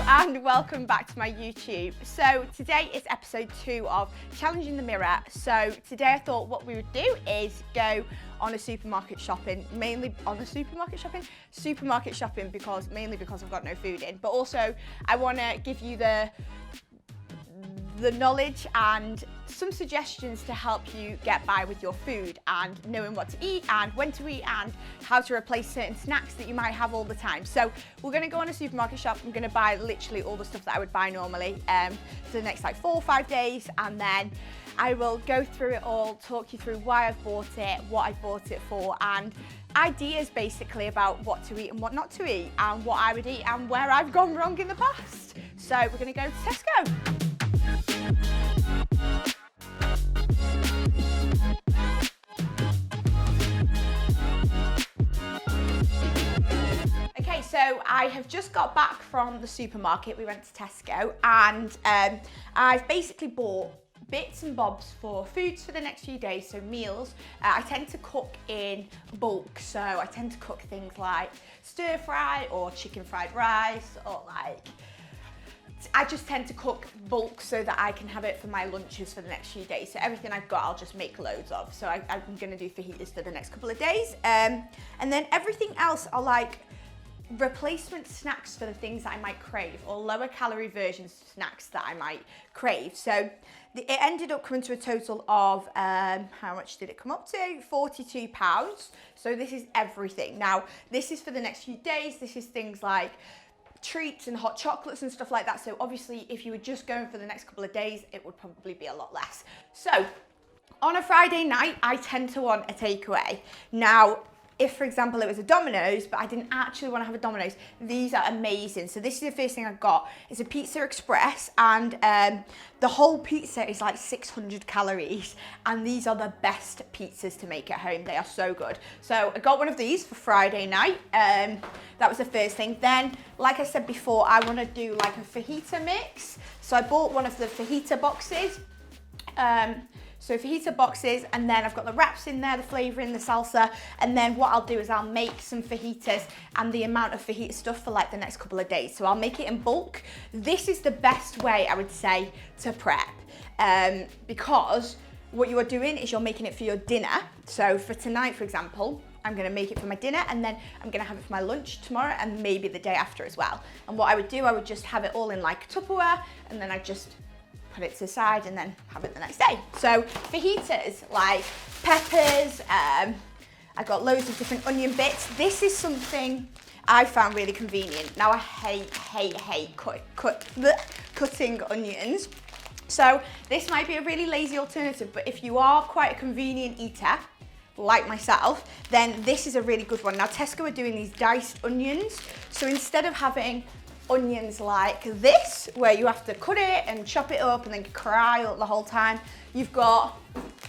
and welcome back to my YouTube. So today is episode 2 of Challenging the Mirror. So today I thought what we would do is go on a supermarket shopping, supermarket shopping because I've got no food in, but also I want to give you the knowledge and some suggestions to help you get by with your food and knowing what to eat and when to eat and how to replace certain snacks that you might have all the time. So we're going to go on a supermarket shop. I'm going to buy literally all the stuff that I would buy normally for the next like 4 or 5 days, and then I will go through it all, talk you through why I've bought it, what I bought it for, and ideas basically about what to eat and what not to eat and what I would eat and where I've gone wrong in the past. So we're going to go to Tesco. Okay, so I have just got back from the supermarket. We went to Tesco and I've basically bought bits and bobs for foods for the next few days, so meals. I tend to cook in bulk, so I tend to cook things like stir fry or chicken fried rice, or I just tend to cook bulk so that I can have it for my lunches for the next few days. So everything I've got, I'll just make loads of. So I'm going to do fajitas for the next couple of days. And then everything else are like replacement snacks for the things that I might crave, or lower calorie versions of snacks that I might crave. So it ended up coming to a total of, how much did it come up to? £42. So this is everything. Now, this is for the next few days. This is things like treats and hot chocolates and stuff like that. So obviously if you were just going for the next couple of days, it would probably be a lot less. So on a Friday night, I tend to want a takeaway. Now, if, for example, it was a Domino's, but I didn't actually want to have a Domino's, these are amazing. So this is the first thing I got. It's a Pizza Express, and the whole pizza is like 600 calories, and these are the best pizzas to make at home. They are so good. So I got one of these for Friday night. That was the first thing. Then, like I said before, I want to do like a fajita mix. So I bought one of the fajita boxes. So fajita boxes, and then I've got the wraps in there, the flavouring, the salsa, and then what I'll do is I'll make some fajitas and the amount of fajita stuff for like the next couple of days. So I'll make it in bulk. This is the best way, I would say, to prep, because what you are doing is you're making it for your dinner. So for tonight, for example, I'm going to make it for my dinner, and then I'm going to have it for my lunch tomorrow and maybe the day after as well. And what I would do, I would just have it all in like Tupperware, and then I just put it to the side and then have it the next day. So fajitas, like peppers, I got loads of different onion bits. This is something I found really convenient. Now I hate cutting onions. So this might be a really lazy alternative, but if you are quite a convenient eater, like myself, then this is a really good one. Now Tesco are doing these diced onions. So instead of having onions like this, where you have to cut it and chop it up and then cry the whole time, you've got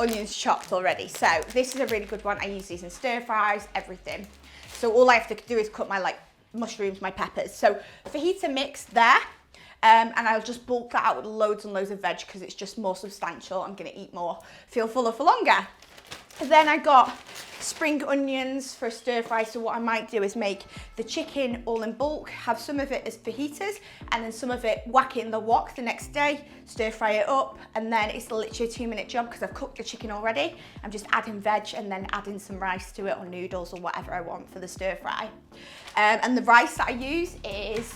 onions chopped already. So this is a really good one. I use these in stir fries, everything. So all I have to do is cut my like mushrooms, my peppers. So fajita mix there, and I'll just bulk that out with loads and loads of veg because it's just more substantial. I'm gonna eat more, feel fuller for longer. Then I got spring onions for a stir fry. So what I might do is make the chicken all in bulk, have some of it as fajitas, and then some of it whack it in the wok the next day, stir fry it up, and then it's literally a 2-minute job because I've cooked the chicken already. I'm just adding veg and then adding some rice to it, or noodles or whatever I want for the stir fry. And the rice that I use is,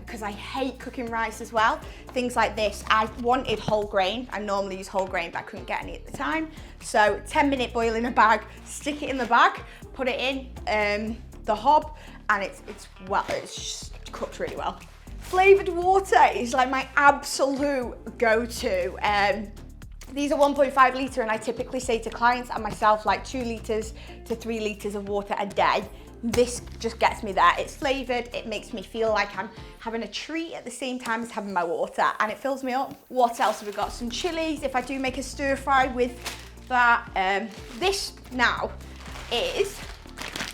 because I hate cooking rice as well, things like this. I wanted whole grain. I normally use whole grain, but I couldn't get any at the time. So 10-minute boil in a bag, stick it in the bag, put it in the hob, and it's just cooked really well. Flavoured water is like my absolute go-to. These are 1.5 litre, and I typically say to clients and myself like 2 litres to 3 litres of water a day. This just gets me there. It's flavoured, it makes me feel like I'm having a treat at the same time as having my water, and it fills me up. What else have we got? Some chilies, if I do make a stir fry with that. This now is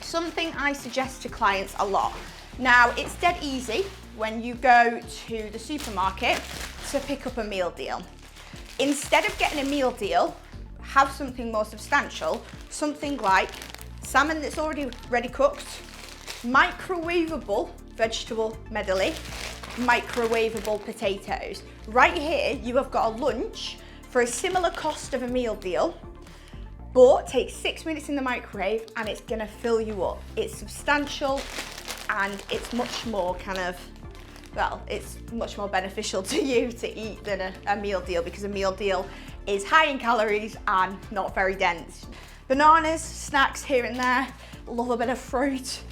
something I suggest to clients a lot. Now, it's dead easy when you go to the supermarket to pick up a meal deal. Instead of getting a meal deal, have something more substantial, something like salmon that's already ready cooked, microwavable vegetable medley, microwavable potatoes. Right here, you have got a lunch for a similar cost of a meal deal, but takes 6 minutes in the microwave and it's gonna fill you up. It's substantial and it's much more it's much more beneficial to you to eat than a meal deal, because a meal deal is high in calories and not very dense. Bananas, snacks here and there, love a bit of fruit.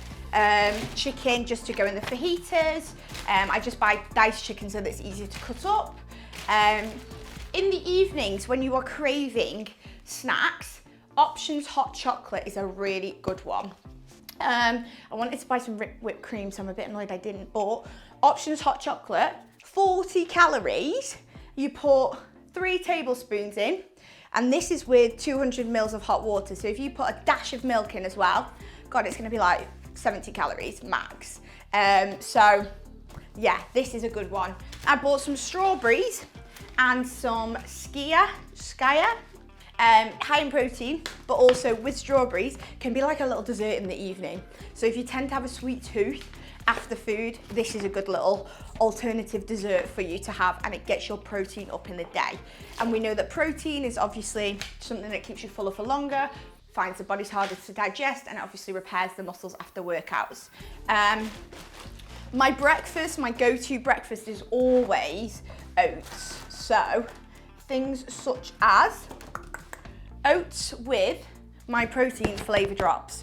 Chicken just to go in the fajitas. I just buy diced chicken so that it's easier to cut up. In the evenings, when you are craving snacks, Options hot chocolate is a really good one. I wanted to buy some whipped cream, so I'm a bit annoyed I didn't, but Options hot chocolate, 40 calories. You put 3 tablespoons in, and this is with 200 mils of hot water. So if you put a dash of milk in as well, God, it's gonna be like 70 calories max. So yeah, this is a good one. I bought some strawberries and some Skyr, high in protein, but also with strawberries, can be like a little dessert in the evening. So if you tend to have a sweet tooth after food, this is a good little alternative dessert for you to have, and it gets your protein up in the day. And we know that protein is obviously something that keeps you fuller for longer, finds the body's harder to digest, and it obviously repairs the muscles after workouts. My breakfast, my go-to breakfast is always oats. So things such as oats with my protein flavor drops.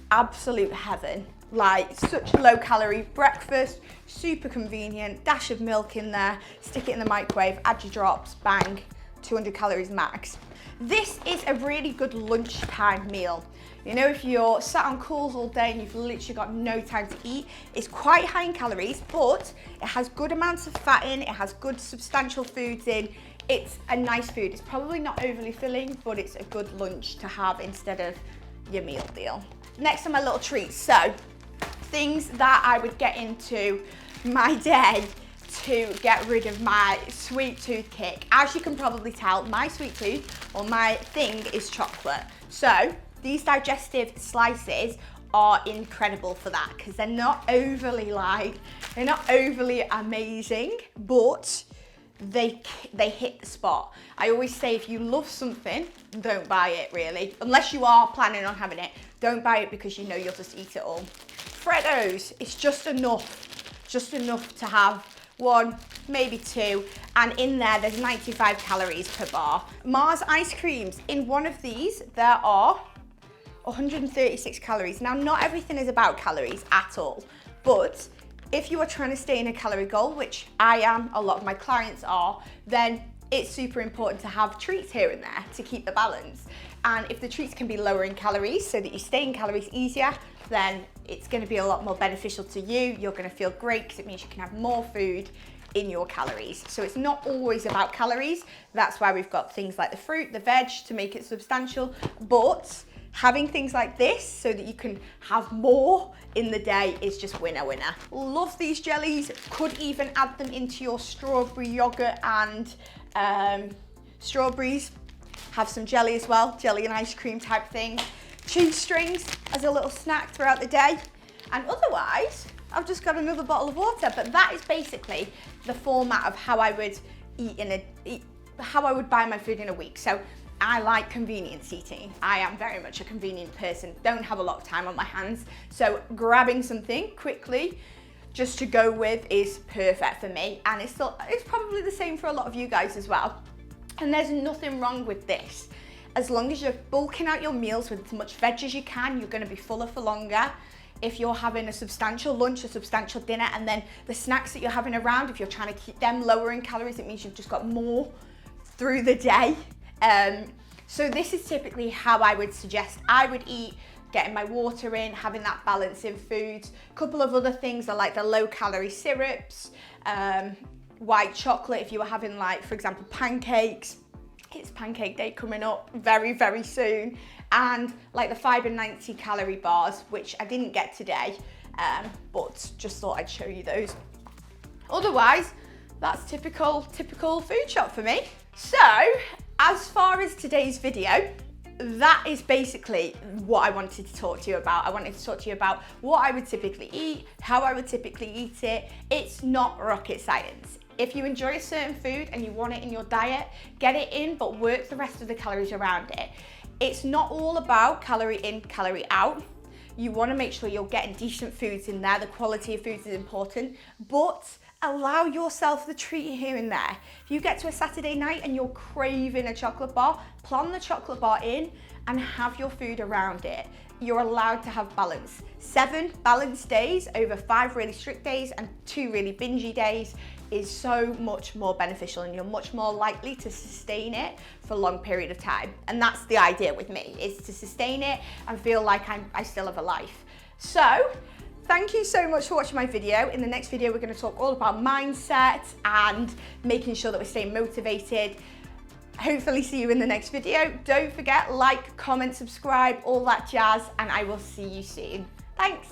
Absolute heaven. Like, such a low calorie breakfast, super convenient, dash of milk in there, stick it in the microwave, add your drops, bang, 200 calories max. This is a really good lunchtime meal. You know, if you're sat on calls all day and you've literally got no time to eat, it's quite high in calories, but it has good amounts of fat in, it has good substantial foods in. It's a nice food. It's probably not overly filling, but it's a good lunch to have instead of your meal deal. Next are my little treats. So, things that I would get into my day to get rid of my sweet tooth kick. As you can probably tell, my sweet tooth, or my thing, is chocolate. So, these digestive slices are incredible for that, because they're not overly amazing, but they hit the spot. I always say, if you love something, don't buy it really. Unless you are planning on having it, don't buy it because you know you'll just eat it all. Freddos, it's just enough to have 1, maybe 2, and in there's 95 calories per bar. Mars ice creams, in one of these, there are 136 calories. Now, not everything is about calories at all, but if you are trying to stay in a calorie goal, which I am, a lot of my clients are, then it's super important to have treats here and there to keep the balance. And if the treats can be lower in calories so that you stay in calories easier, then it's going to be a lot more beneficial to you. You're going to feel great because it means you can have more food in your calories. So it's not always about calories. That's why we've got things like the fruit, the veg to make it substantial, but having things like this so that you can have more in the day is just winner. Love these jellies. Could even add them into your strawberry yogurt and strawberries. Have some jelly as well, jelly and ice cream type thing. Cheese strings as a little snack throughout the day. And otherwise, I've just got another bottle of water, but that is basically the format of how I would how I would buy my food in a week. So I like convenience eating. I am very much a convenient person, don't have a lot of time on my hands. So grabbing something quickly just to go with is perfect for me. And it's probably the same for a lot of you guys as well. And there's nothing wrong with this. As long as you're bulking out your meals with as much veg as you can, you're gonna be fuller for longer. If you're having a substantial lunch, a substantial dinner, and then the snacks that you're having around, if you're trying to keep them lower in calories, it means you've just got more through the day. So this is typically how I would suggest I would eat, getting my water in, having that balance in foods. A couple of other things are like the low calorie syrups, white chocolate if you were having, like, for example, pancakes. It's pancake day coming up very, very soon. And like the Fiber 90 calorie bars, which I didn't get today, but just thought I'd show you those. Otherwise, that's typical food shop for me. So, as far as today's video, that is basically what I wanted to talk to you about. I wanted to talk to you about what I would typically eat, how I would typically eat it. It's not rocket science. If you enjoy a certain food and you want it in your diet, get it in, but work the rest of the calories around it. It's not all about calorie in, calorie out. You want to make sure you're getting decent foods in there. The quality of foods is important, but allow yourself the treat here and there. If you get to a Saturday night and you're craving a chocolate bar, plonk the chocolate bar in and have your food around it. You're allowed to have balance. 7 balanced days over 5 really strict days and 2 really bingey days is so much more beneficial, and you're much more likely to sustain it for a long period of time. And that's the idea with me, is to sustain it and feel like I still have a life. So, thank you so much for watching my video. In the next video, we're going to talk all about mindset and making sure that we're staying motivated. Hopefully see you in the next video. Don't forget, like, comment, subscribe, all that jazz, and I will see you soon. Thanks.